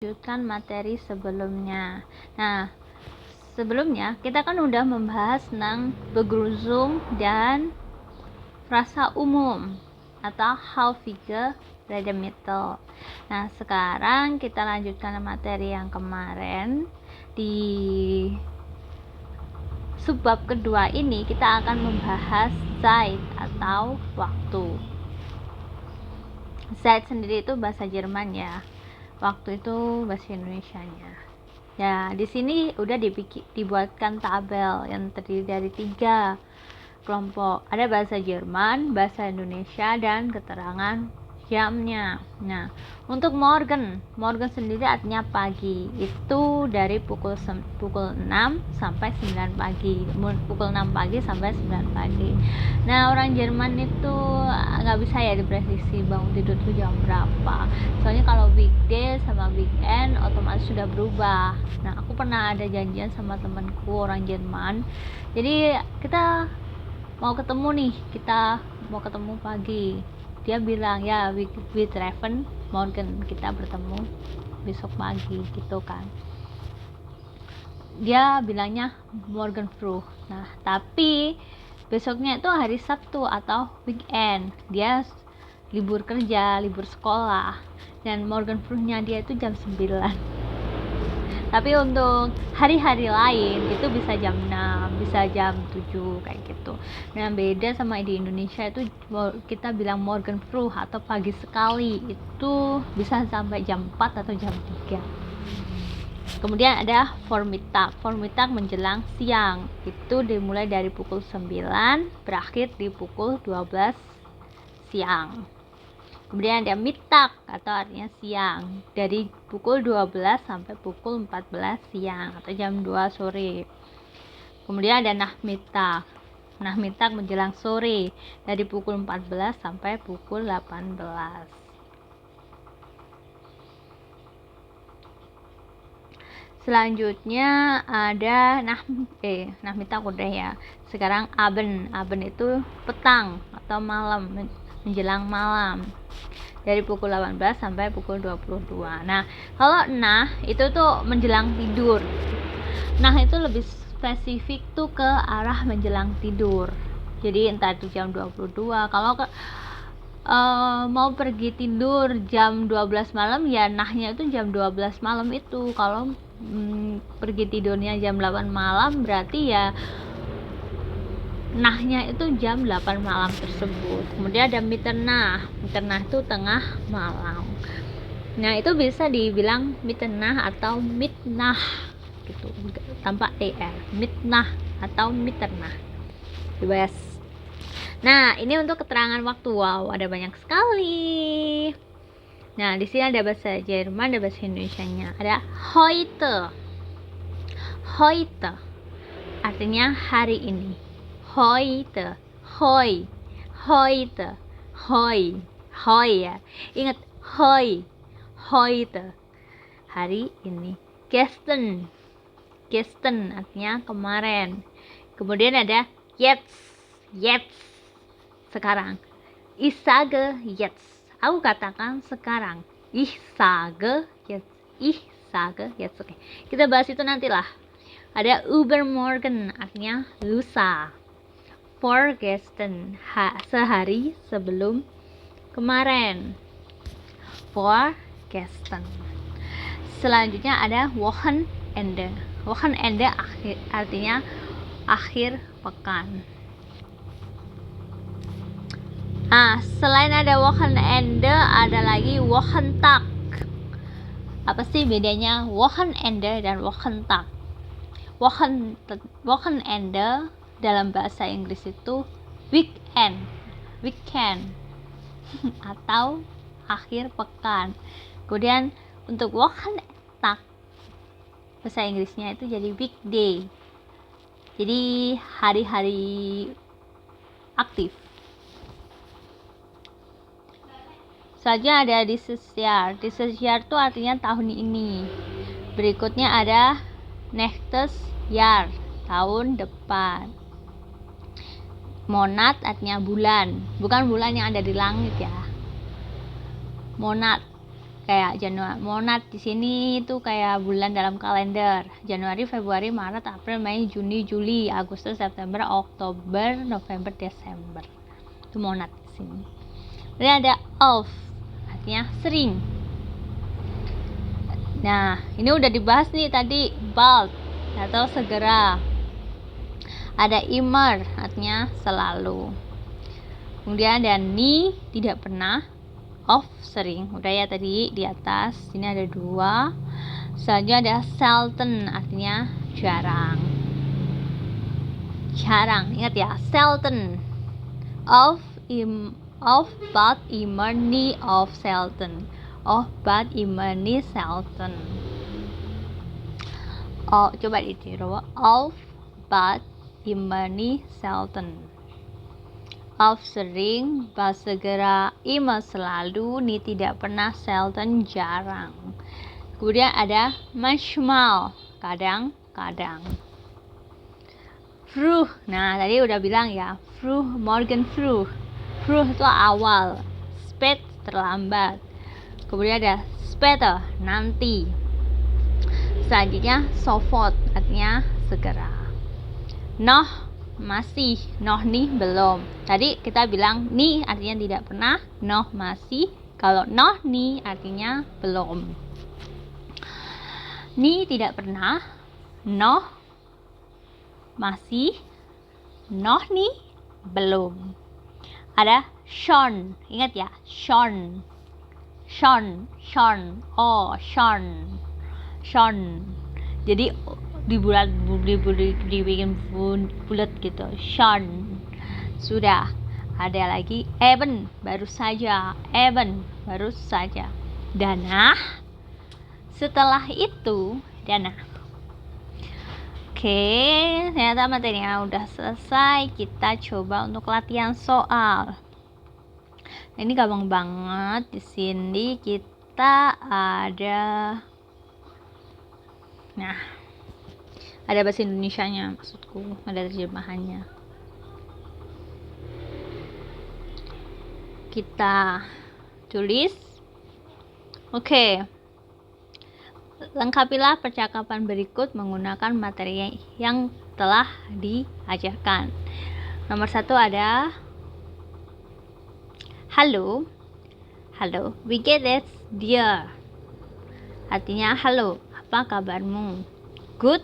melanjutkan materi sebelumnya. Nah, sebelumnya kita kan udah membahas tentang Begrüßung dan frasa umum atau Häufige Redemittel. Nah, sekarang kita lanjutkan materi yang kemarin. Di subbab kedua ini kita akan membahas Zeit atau waktu. Zeit sendiri itu bahasa Jerman ya. Waktu itu bahasa Indonesianya. Ya, di sini udah dibuatkan tabel yang terdiri dari 3 kelompok. Ada bahasa Jerman, bahasa Indonesia, dan keterangan jamnya. Nah, untuk morgen sendiri artinya pagi. Itu dari pukul 6 sampai 9 pagi. Pukul 6 pagi sampai 9 pagi. Nah, orang Jerman itu nggak bisa ya diprediksi bangun tidur tuh jam berapa. Soalnya kalau weekday sama weekend otomatis sudah berubah. Nah, aku pernah ada janjian sama temanku orang Jerman. Jadi kita mau ketemu pagi. Dia bilang ya we treffen morgen, kita bertemu besok pagi gitu kan. Dia bilangnya morgen früh. Nah, tapi besoknya itu hari Sabtu atau weekend. Dia libur kerja, libur sekolah, dan morgen frühnya dia itu jam 9. Tapi untuk hari-hari lain itu bisa jam 6, bisa jam 7 kayak gitu. Nah, beda sama di Indonesia itu kita bilang morgen früh atau pagi sekali itu bisa sampai jam 4 atau jam 3. Kemudian ada Vormittag menjelang siang. Itu dimulai dari pukul 9 berakhir di pukul 12 siang. Kemudian ada Mittag atau artinya siang, dari pukul 12 sampai pukul 14 siang atau jam 2 sore. Kemudian ada Nachmittag menjelang sore, dari pukul 14 sampai pukul 18. Selanjutnya ada Nachmittag udah ya. Sekarang Abend itu petang atau malam, menjelang malam, dari pukul 18 sampai pukul 22. Nah, kalau itu tuh menjelang tidur. Nah, itu lebih spesifik tuh ke arah menjelang tidur. Jadi entah itu jam 22. Kalau mau pergi tidur jam 12 malam ya nahnya itu jam 12 malam itu. Kalau pergi tidurnya jam 8 malam berarti ya nahnya itu jam 8 malam tersebut. Kemudian ada Mitternach itu tengah malam. Nah, itu bisa dibilang Mitternach atau Mittnach gitu, tanpa er. Mittnach atau Mitternach, bebas. Nah, ini untuk keterangan waktu. Wow, ada banyak sekali. Nah, di sini ada bahasa Jerman, ada bahasa Indonesianya. Ada heute artinya hari ini. Heute ya, ingat heute, hari ini. Gestern artinya kemarin. Kemudian ada jetzt, sekarang. Ich sage jetzt, aku katakan sekarang. Ich sage jetzt. Oke, kita bahas itu nantilah. Ada übermorgen artinya lusa. Vorgestern, sehari sebelum kemarin. Vorgestern. Selanjutnya ada Wochenende artinya akhir pekan. Nah, selain ada Wochenende, ada lagi Wochentag. Apa sih bedanya Wochenende dan Wochentag? Wochenende dalam bahasa Inggris itu weekend atau akhir pekan. Kemudian untuk Wochentag bahasa Inggrisnya itu jadi weekday, jadi hari-hari aktif. Selanjutnya ada dieses Jahr itu artinya tahun ini. Berikutnya ada nächstes Jahr, tahun depan. Monat artinya bulan, bukan bulan yang ada di langit ya. Monat kayak Januari. Monat di sini itu kayak bulan dalam kalender. Januari, Februari, Maret, April, Mei, Juni, Juli, Agustus, September, Oktober, November, Desember. Itu monat di sini. Kemudian ada of, artinya sering. Nah, ini udah dibahas nih tadi, bald atau segera. Ada immer, artinya selalu. Kemudian ada ni, tidak pernah. Of, sering. Udah ya tadi di atas. Sini ada 2. Selanjutnya ada selten, artinya jarang. Jarang, ingat ya, selten. Of, but, immer, ni, of, selten. Of, but, immer, ni, selten. Oh, coba ditiru. Of, but, immer, ni, selten. Of, sering, but, segera, immer, selalu, ni, tidak pernah, selten, jarang. Kemudian ada manchmal, kadang-kadang. Früh, nah tadi udah bilang ya, früh, morgen früh. Früh itu awal, spät, terlambat. Kemudian ada später, nanti. Selanjutnya sofort, artinya segera. Noch, masih. Noch nih, belum. Tadi kita bilang nih artinya tidak pernah, noch masih. Kalau noch nih artinya belum. Nih tidak pernah, noch masih, noch nih belum. Ada schon, ingat ya, schon. Schon. Oh, schon. Jadi dibikin bulat gitu. Schon. Sudah. Ada lagi eben, baru saja. Danach. Setelah itu, danach. Oke, ternyata materinya udah selesai. Kita coba untuk latihan soal. Ini gampang banget. Di sini kita ada, nah, ada bahasa Indonesianya, maksudku ada terjemahannya. Kita tulis. Oke. Lengkapilah percakapan berikut menggunakan materi yang telah diajarkan. Nomor 1 ada halo, wie geht es dir? Artinya halo, apa kabarmu? Good.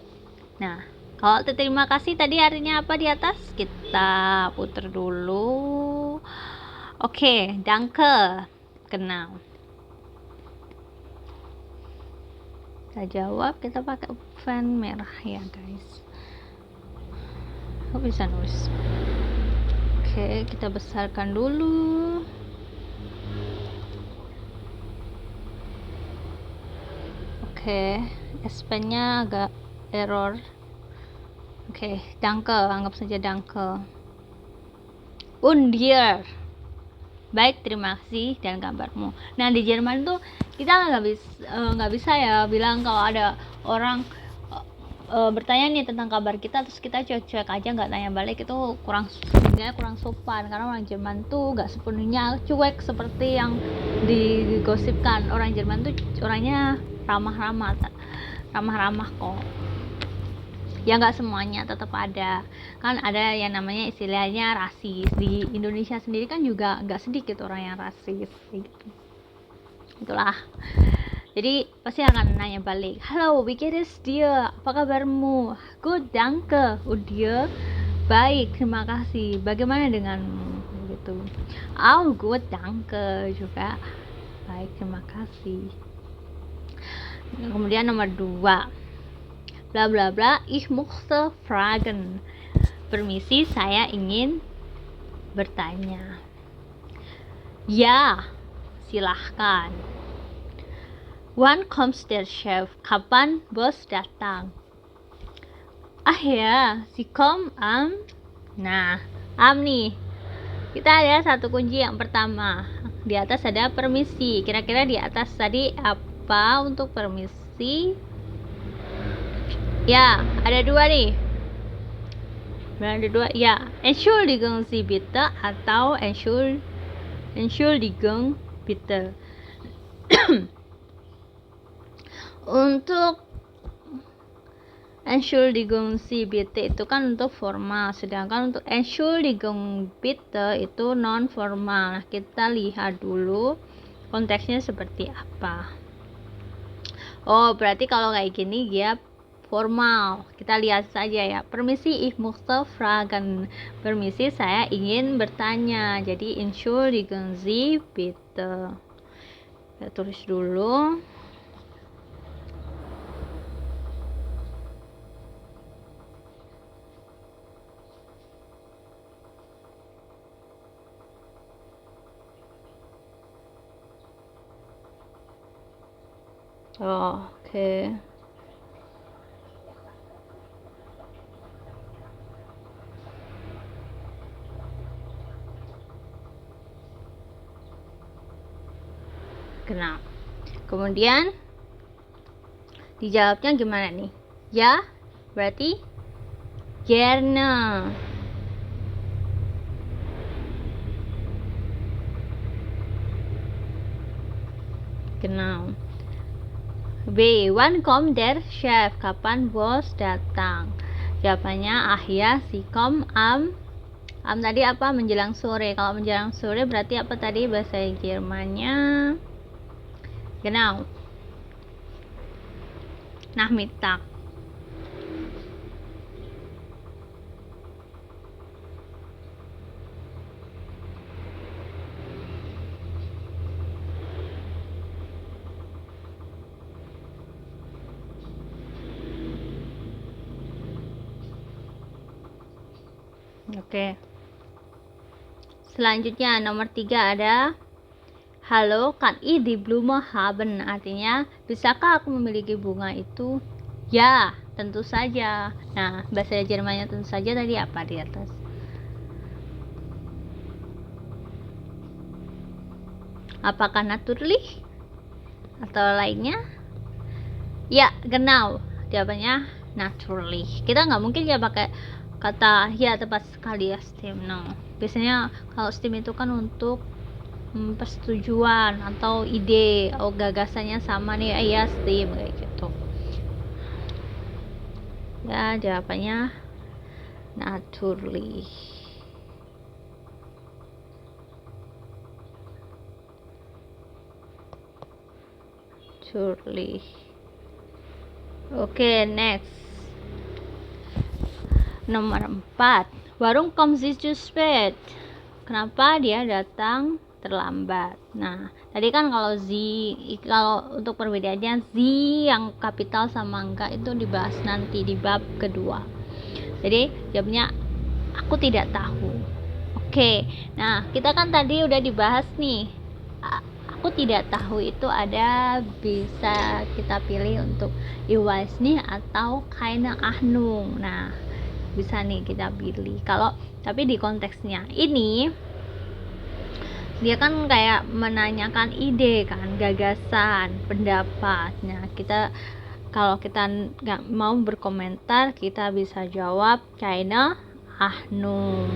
Nah, kalau terima kasih tadi artinya apa di atas? Kita putar dulu. Oke, danke. Kenal. Kita jawab, kita pakai pen merah ya guys. Aku bisa nulis. Oke, kita besarkan dulu. Oke, SP-nya agak error. Oke, danke, anggap saja danke. Und dir. Baik, terima kasih dan kabarmu. Nah, di Jerman tuh kita nggak bisa ya bilang kalau ada orang bertanya nih tentang kabar kita terus kita cuek aja nggak tanya balik, itu kurang sopan, karena orang Jerman tuh nggak sepenuhnya cuek seperti yang digosipkan. Orang Jerman tuh orangnya ramah-ramah kok. Ya nggak semuanya, tetap ada kan, ada yang namanya istilahnya rasis. Di Indonesia sendiri kan juga nggak sedikit orang yang rasis gitu. Itulah, jadi pasti akan nanya balik, halo, wie geht es dir? Apa kabarmu? Good, danke. Dia baik, terima kasih. Bagaimana denganmu? Gitu. Auch gut, danke juga. Baik, terima kasih. Kemudian nomor 2, bla bla bla, ich möchte fragen. Permisi, saya ingin bertanya. Ya, silahkan. Wann kommt der Chef? Kapan bos datang? Ah ya, sie kommt am. Nah, am nih. Kita ada satu kunci yang pertama. Di atas ada permisi. Kira-kira di atas tadi apa untuk permisi? Ya, ada 2 nih. Ada 2, ya. Entschuldigung Sie bitte atau Entschuldigung bitte. Untuk Entschuldigung Sie bitte itu kan untuk formal, sedangkan untuk Entschuldigung bitte itu non formal. Nah, kita lihat dulu konteksnya seperti apa. Oh, berarti kalau kayak gini dia formal. Kita lihat saja ya. Permisi, ich möchte fragen. Permisi, saya ingin bertanya. Jadi Entschuldigung Sie bitte. Kita tulis dulu. Oh, oke. Kenapa? Kemudian dijawabnya gimana nih? Ya, berarti gerne. Genau. B. Wann kommt der Chef? Kapan bos datang? Jawabannya ya, sie kommt am tadi apa? Menjelang sore. Kalau menjelang sore berarti apa tadi bahasa Jermannya? Genau. Nachmittag. Oke. Selanjutnya nomor 3 ada halo, kann ich die Blume haben? Artinya, bisakah aku memiliki bunga itu? Ya, tentu saja. Nah, bahasa Jermannya tentu saja tadi apa di atas? Apakah natürlich? Atau lainnya? Ya, genau. Jawabannya naturally. Kita nggak mungkin ya pakai kata ya tepat sekali ya STEM. No. Biasanya kalau STEM itu kan untuk persetujuan atau ide, gagasannya sama nih, ya STEM kayak gitu. Ya, jawabannya naturally. Surely. Oke, next. Nomor 4. Warum kommt sie zu spät? Kenapa dia datang terlambat? Nah, tadi kan kalau untuk perbedaannya Z yang kapital sama enggak itu dibahas nanti di bab kedua. Jadi jawabnya aku tidak tahu. Oke. Nah, kita kan tadi udah dibahas nih. Aku tidak tahu itu ada bisa kita pilih untuk ich weiß nicht atau keine Ahnung. Nah, bisa nih kita pilih. Kalau tapi di konteksnya ini dia kan kayak menanyakan ide kan, gagasan, pendapatnya. Kalau kita nggak mau berkomentar, kita bisa jawab keine Ahnung.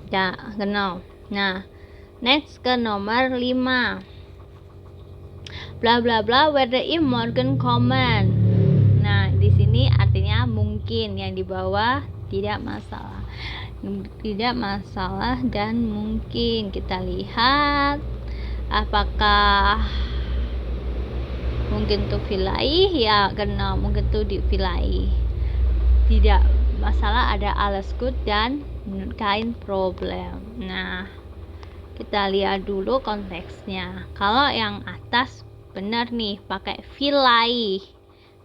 Ya, genau. Nah, next ke nomor 5. Bla bla bla werde ich morgen kommen. Nah, di sini artinya mungkin, yang di bawah tidak masalah. Tidak masalah dan mungkin. Kita lihat apakah mungkin tuh vielleicht, ya genau, mungkin tuh di vielleicht. Tidak masalah, ada alles gut dan kein problem. Nah, kita lihat dulu konteksnya. Kalau yang atas benar nih pakai vielleicht.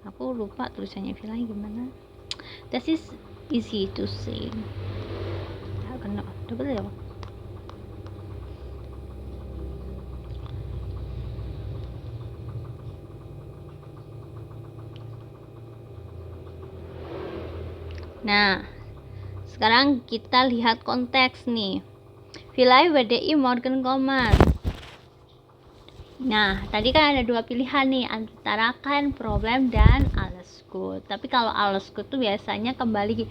Aku lupa tulisannya vielleicht gimana. That is easy to say. Ya kena, double ya. Nah, sekarang kita lihat konteks nih. Vielleicht werde ich morgen kommen. Nah, tadi kan ada dua pilihan nih antara kein problem dan alles gut. Tapi kalau alles gut tuh biasanya kembali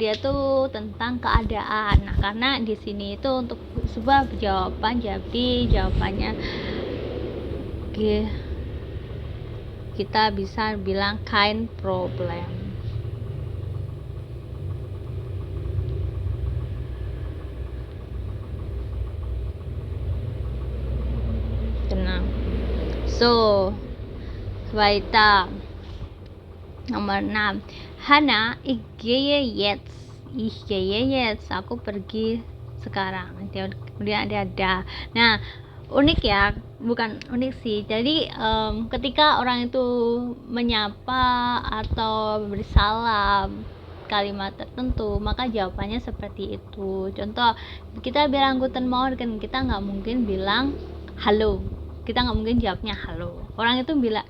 dia tuh tentang keadaan. Nah, karena di sini itu untuk sebuah jawaban, jadi jawabannya kita bisa bilang kein problem. Tenang. So, weiter. Nomor 6. Hana, ich gehe jetzt. Ich gehe jetzt. Aku pergi sekarang. Kemudian ada. Nah, unik ya, bukan unik sih. Jadi ketika orang itu menyapa atau bersalam kalimat tertentu, maka jawabannya seperti itu. Contoh, kita bilang guten morgen, kita nggak mungkin bilang halo. Kita nggak mungkin jawabnya halo. Orang itu bilang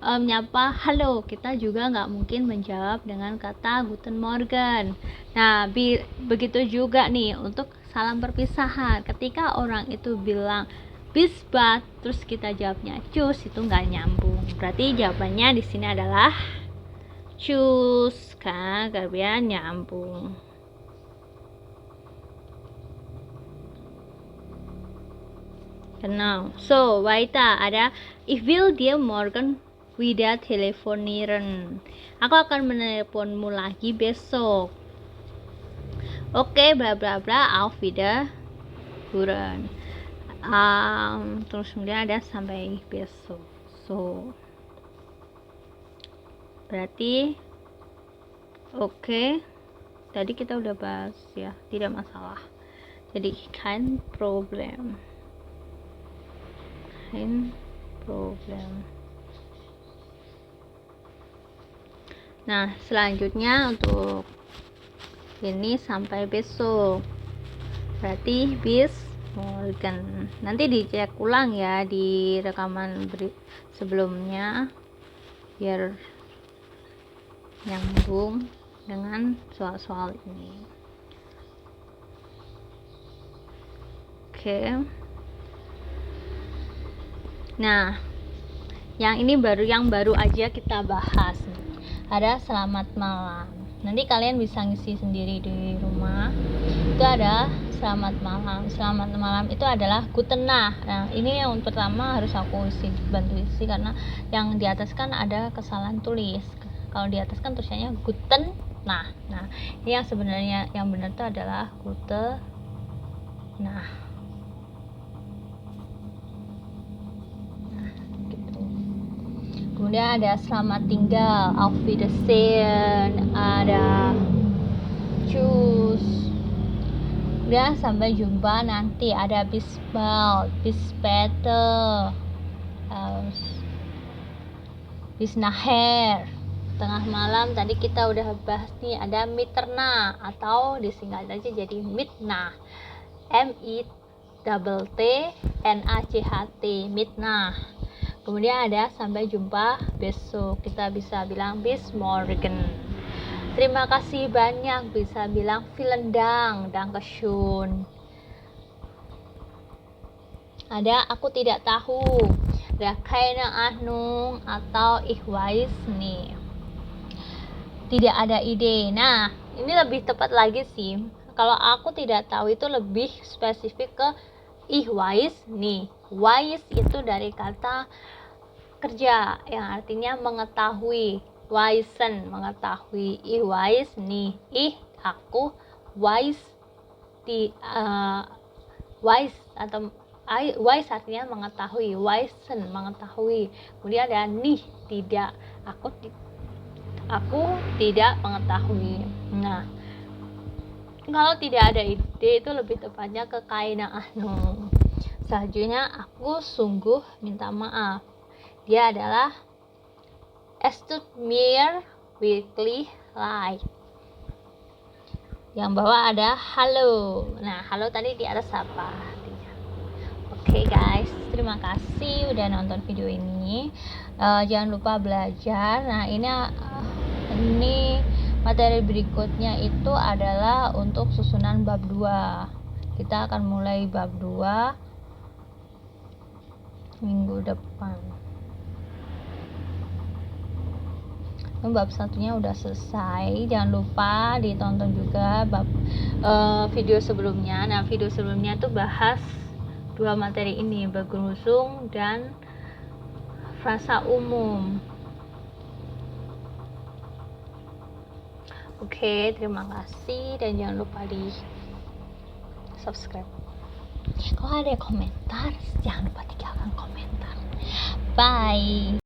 menyapa halo, kita juga nggak mungkin menjawab dengan kata guten morgen. Nah, begitu juga nih untuk salam perpisahan. Ketika orang itu bilang bis bald, terus kita jawabnya cus, itu nggak nyambung. Berarti jawabannya di sini adalah cus, kan? Biar nyambung. Genau. So, weiter ada ich will dir morgen wieder telefonieren. Aku akan menelponmu lagi besok. Oke, bla bla bla, auf Wiederhören. Terus kemudian ada sampai besok. So, berarti oke. Tadi kita udah bahas ya, tidak masalah. Jadi kein problem. Kein problem. Nah, selanjutnya untuk ini sampai besok. Berarti bis morgen. Nanti dicek ulang ya di rekaman sebelumnya biar nyambung dengan soal-soal ini. Oke. Nah, yang ini yang baru aja kita bahas. Ada selamat malam. Nanti kalian bisa ngisi sendiri di rumah. Itu ada selamat malam. Selamat malam itu adalah guten Nacht. Nah, ini yang pertama harus aku bantu isi karena yang di atas kan ada kesalahan tulis. Kalau di atas kan tulisannya guten Nacht. Nah, ini yang sebenarnya yang benar itu adalah guten Nacht. Kemudian ada selamat tinggal, auf Wiedersehen, ada tschüss. Kemudian sampai jumpa nanti, ada bis bald, bis später, bis nachher. Tengah malam tadi kita udah bahas nih, ada Mitternacht atau disingkat aja jadi Midnacht. MITT-NACHT, Midnacht. Kemudian ada sampai jumpa besok, kita bisa bilang bis morgen. Terima kasih banyak, bisa bilang vielen Dank, Dankeschön. Ada aku tidak tahu, ada keine Ahnung atau ich weiß nicht, tidak ada ide. Nah, ini lebih tepat lagi sih. Kalau aku tidak tahu itu lebih spesifik ke ich weiß nicht. Weiß itu dari kata kerja yang artinya mengetahui. Wissen, mengetahui. Ich weiß nicht. Aku weiß weiß atau weiß artinya mengetahui. Wissen, mengetahui. Kemudian ada nicht, tidak. Aku tidak mengetahui. Nah, kalau tidak ada ide itu lebih tepatnya ke keine Ahnung. Selanjutnya aku sungguh minta maaf. Dia adalah es tut mir wirklich leid. Yang bawah ada halo. Nah, halo tadi di atas apa? Oke guys, terima kasih udah nonton video ini. Jangan lupa belajar. Nah, ini materi berikutnya itu adalah untuk susunan bab 2. Kita akan mulai bab 2. minggu depan. Bab satunya udah selesai, jangan lupa ditonton juga bab video sebelumnya. Nah, video sebelumnya tuh bahas dua materi ini, bergerusung dan frasa umum. Oke, terima kasih dan jangan lupa di subscribe. Kalau ada komentar, jangan lupa tinggalkan komentar. Bye.